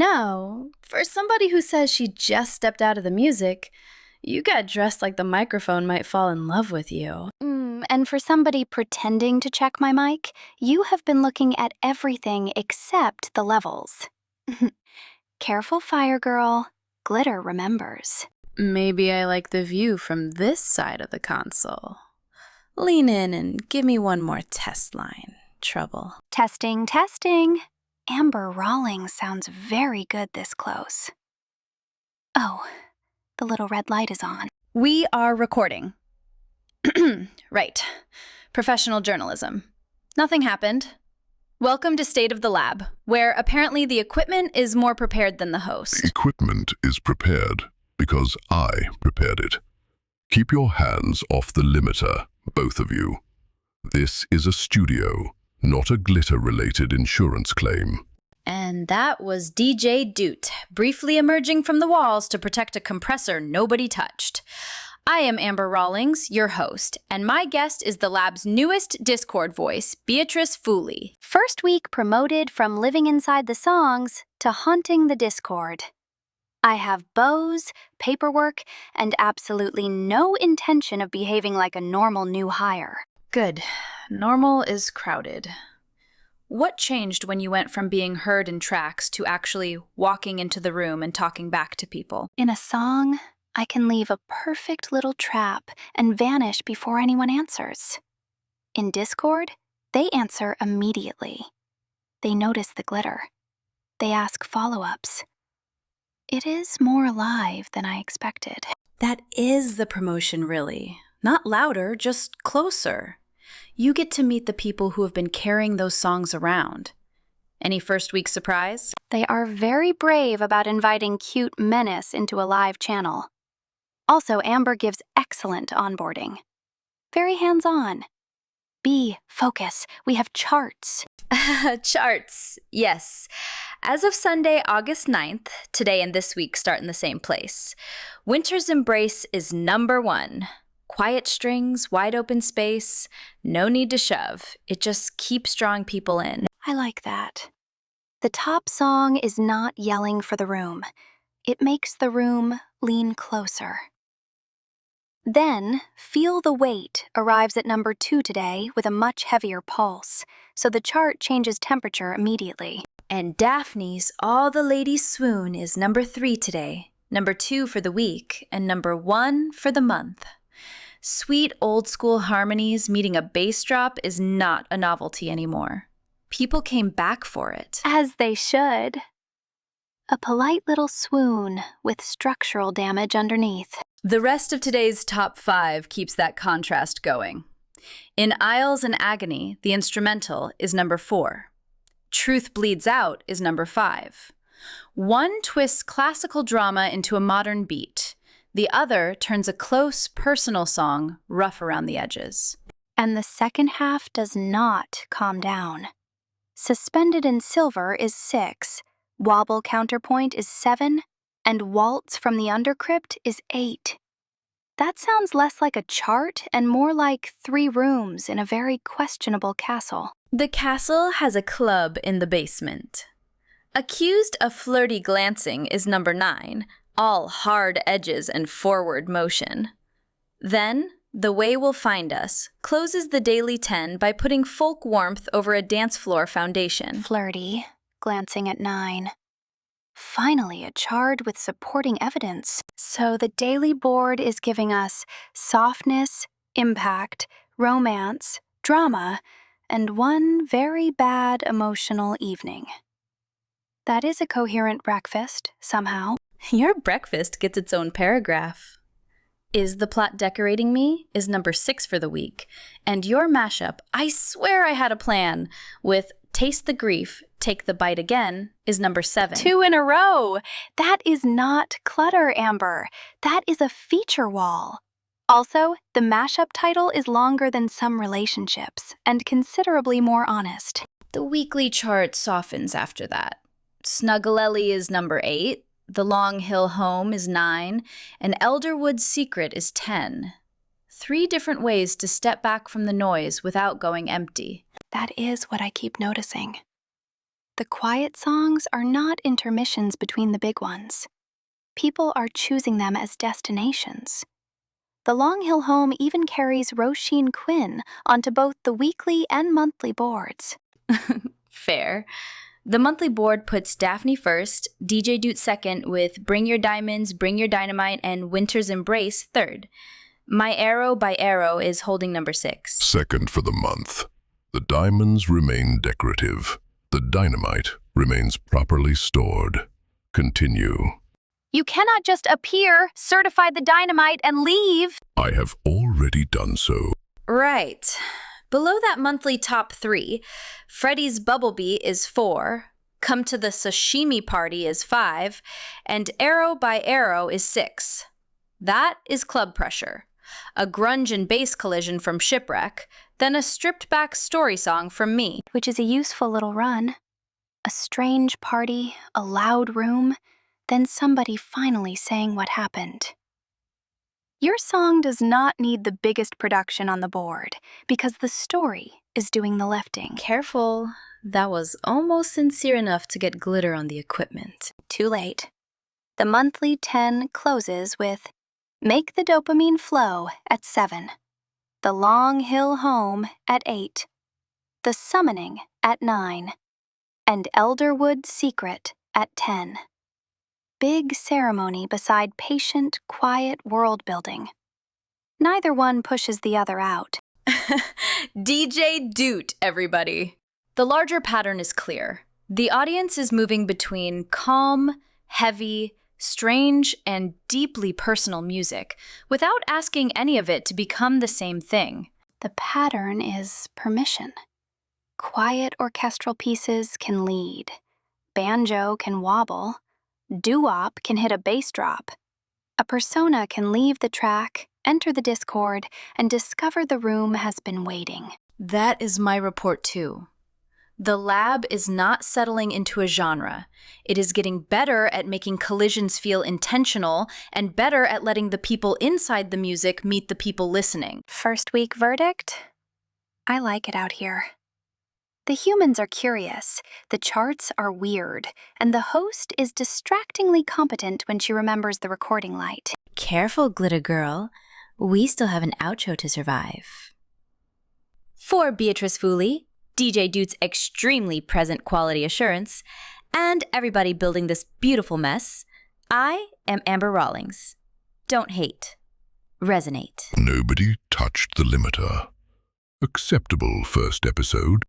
know, for somebody who says she just stepped out of the music, you got dressed like the microphone might fall in love with you. And for somebody pretending to check my mic, you have been looking at everything except the levels. Careful, fire girl. Glitter remembers. Maybe I like the view from this side of the console. Lean in and give me one more test line, Trouble. Testing, testing. Amber Rawlings sounds very good this close. Oh, the little red light is on. We are recording. Right. Professional journalism. Nothing happened. Welcome to State of the Lab, where apparently the equipment is more prepared than the host. Equipment is prepared because I prepared it. Keep your hands off the limiter, both of you. This is a studio, not a glitter-related insurance claim. And that was DJ Doot, briefly emerging from the walls to protect a compressor nobody touched. I am Amber Rawlings, your host, and my guest is the lab's newest Discord voice, Beatrice Fooley. First week promoted from living inside the songs to haunting the Discord. I have bows, paperwork, and absolutely no intention of behaving like a normal new hire. Good. Normal is crowded. What changed when you went from being heard in tracks to actually walking into the room and talking back to people? In a song, I can leave a perfect little trap and vanish before anyone answers. In Discord, they answer immediately. They notice the glitter. They ask follow-ups. It is more alive than I expected. That is the promotion, really. Not louder, just closer. You get to meet the people who have been carrying those songs around. Any first week surprise? They are very brave about inviting cute menace into a live channel. Also, Amber gives excellent onboarding. Very hands-on. B, focus. We have charts. Charts, yes. As of Sunday, August 9th, today and this week start in the same place. Winter's Embrace is number 1. Quiet strings, wide open space, no need to shove. It just keeps drawing people in. I like that. The top song is not yelling for the room. It makes the room lean closer. Then, Feel the Weight arrives at number 2 today with a much heavier pulse, so the chart changes temperature immediately. And Daphne's All the Ladies Swoon is number 3 today, number 2 for the week, and number 1 for the month. Sweet old-school harmonies meeting a bass drop is not a novelty anymore. People came back for it. As they should. A polite little swoon with structural damage underneath. The rest of today's top 5 keeps that contrast going. In Aisles and Agony, the instrumental is number 4. Truth Bleeds Out is number 5. One twists classical drama into a modern beat. The other turns a close, personal song rough around the edges. And the second half does not calm down. Suspended in Silver is 6, Wobble Counterpoint is 7, and Waltz from the Undercrypt is 8. That sounds less like a chart and more like 3 rooms in a very questionable castle. The castle has a club in the basement. Accused of Flirty Glancing is number 9, all hard edges and forward motion. Then, The Way Will Find Us closes the daily 10 by putting folk warmth over a dance floor foundation. Flirty, glancing at 9. Finally, a chart with supporting evidence. So the daily board is giving us softness, impact, romance, drama, and one very bad emotional evening. That is a coherent breakfast, somehow. Your breakfast gets its own paragraph. Is the Plot Decorating Me is number 6 for the week. And your mashup, I swear I had a plan, with Taste the Grief, Take the Bite Again, is number 7. 2 in a row! That is not clutter, Amber. That is a feature wall. Also, the mashup title is longer than some relationships, and considerably more honest. The weekly chart softens after that. Snugglelly is number 8, The Long Hill Home is 9, and Elderwood's Secret is 10. 3 different ways to step back from the noise without going empty. That is what I keep noticing. The quiet songs are not intermissions between the big ones. People are choosing them as destinations. The Long Hill home even carries Roisin Quinn onto both the weekly and monthly boards. Fair. The monthly board puts Daphne first, DJ Doot second, with Bring Your Diamonds, Bring Your Dynamite, and Winter's Embrace third. My Arrow by Arrow is holding number 6. Second for the month. The diamonds remain decorative. The dynamite remains properly stored. Continue. You cannot just appear, certify the dynamite, and leave. I have already done so. Right. Below that monthly top 3, Freddy's Bubblebee is 4, Come to the Sashimi Party is 5, and Arrow by Arrow is 6. That is club pressure. A grunge and bass collision from Shipwreck, then a stripped-back story song from me. Which is a useful little run. A strange party, a loud room, then somebody finally saying what happened. Your song does not need the biggest production on the board because the story is doing the lifting. Careful. That was almost sincere enough to get glitter on the equipment. Too late. The monthly 10 closes with Make the Dopamine Flow at 7, The Long Hill Home at 8, The Summoning at 9, and Elderwood Secret at 10. Big ceremony beside patient, quiet world building. Neither one pushes the other out. DJ Doot, everybody. The larger pattern is clear. The audience is moving between calm, heavy, strange, and deeply personal music without asking any of it to become the same thing. The pattern is permission. Quiet orchestral pieces can lead. Banjo can wobble. Doo-wop can hit a bass drop. A persona can leave the track, enter the Discord, and discover the room has been waiting. That is my report too. The lab is not settling into a genre. It is getting better at making collisions feel intentional and better at letting the people inside the music meet the people listening. First week verdict? I like it out here. The humans are curious, the charts are weird, and the host is distractingly competent when she remembers the recording light. Careful, Glitter Girl. We still have an outro to survive. For Beatrice Fooley, DJ Doot's extremely present quality assurance, and everybody building this beautiful mess, I am Amber Rawlings. Don't hate. Resonate. Nobody touched the limiter. Acceptable first episode.